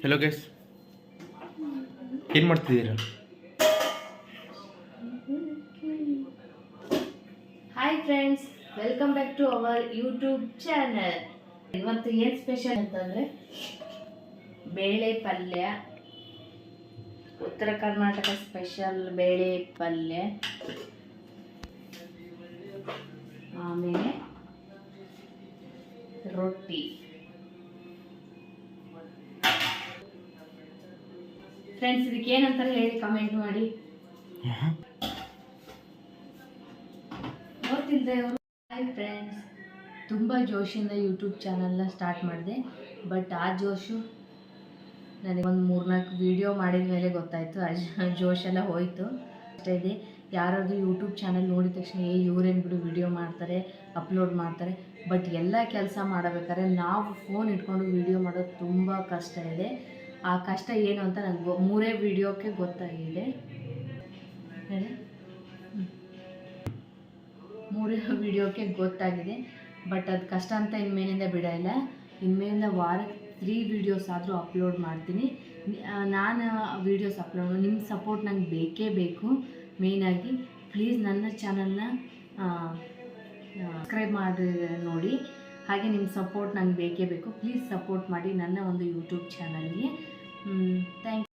Hello guys, ಏನು ಮಾಡ್ತಿದ್ದೀರಾ? Hi friends, welcome back to our YouTube channel. ಇವತ್ತು ಏನು ಸ್ಪೆಷಲ್ ಅಂತಂದರೆ ಬೇಳೆ ಪಲ್ಯ, ಉತ್ತರ ಕರ್ನಾಟಕ ಸ್ಪೆಷಲ್ ಬೇಳೆ ಪಲ್ಯ, ಆಮೇಲೆ ರೊಟ್ಟಿ. ಫ್ರೆಂಡ್ಸ್, ಇದಕ್ಕೆ ಏನಂತಾರೆ ಹೇಳಿ, ಕಮೆಂಟ್ ಮಾಡಿ. ಗೊತ್ತಿಲ್ಲದೆ ಅವರು. ಹಾಯ್ ಫ್ರೆಂಡ್ಸ್, ತುಂಬ ಜೋಶಿಂದ ಯೂಟ್ಯೂಬ್ ಚಾನಲ್ನ ಸ್ಟಾರ್ಟ್ ಮಾಡಿದೆ. ಬಟ್ ಆ ಜೋಶು ನನಗೆ ಒಂದು 3-4 ವೀಡಿಯೋ ಮಾಡಿದ ಮೇಲೆ ಗೊತ್ತಾಯಿತು, ಆ ಜೋಶೆಲ್ಲ ಹೋಯಿತು. ಅಷ್ಟೇ ಇದೆ. ಯಾರಾದರೂ ಯೂಟ್ಯೂಬ್ ಚಾನಲ್ ನೋಡಿದ ತಕ್ಷಣ ಇವರೇನು ಬಿಡು ವಿಡಿಯೋ ಮಾಡ್ತಾರೆ, ಅಪ್ಲೋಡ್ ಮಾಡ್ತಾರೆ. ಬಟ್ ಎಲ್ಲ ಕೆಲಸ ಮಾಡಬೇಕಾದ್ರೆ ನಾವು ಫೋನ್ ಇಟ್ಕೊಂಡು ವಿಡಿಯೋ ಮಾಡೋದು ತುಂಬ ಕಷ್ಟ ಇದೆ. ಆ ಕಷ್ಟ ಏನು ಅಂತ ನನಗೆ 3 ವೀಡಿಯೋಕ್ಕೆ ಗೊತ್ತಾಗಿದೆ. ಹೇಳಿ, 3 ವೀಡಿಯೋಕ್ಕೆ ಗೊತ್ತಾಗಿದೆ. ಬಟ್ ಅದು ಕಷ್ಟ ಅಂತ ಇನ್ಮೇಲಿಂದ ಬಿಡೋಲ್ಲ. ಇನ್ಮೇಲಿಂದ ವಾರಕ್ಕೆ 3 ವೀಡಿಯೋಸ್ ಆದರೂ ಅಪ್ಲೋಡ್ ಮಾಡ್ತೀನಿ. ನಾನು ವೀಡಿಯೋಸ್ ಅಪ್ಲೋಡ್ ಮಾಡಿ ನಿಮ್ಮ ಸಪೋರ್ಟ್ ನಂಗೆ ಬೇಕೇ ಬೇಕು. ಮೇಯ್ನಾಗಿ ಪ್ಲೀಸ್ ನನ್ನ ಚಾನಲ್ನ ಸಬ್ಸ್ಕ್ರೈಬ್ ಮಾಡಿ ನೋಡಿ. ಹಾಗೆ ನಿಮ್ಮ ಸಪೋರ್ಟ್ ನಂಗೆ ಬೇಕೇ ಬೇಕು. ಪ್ಲೀಸ್ ಸಪೋರ್ಟ್ ಮಾಡಿ ನನ್ನ ಒಂದು ಯೂಟ್ಯೂಬ್ ಚಾನಲ್ಗೆ. Thank you.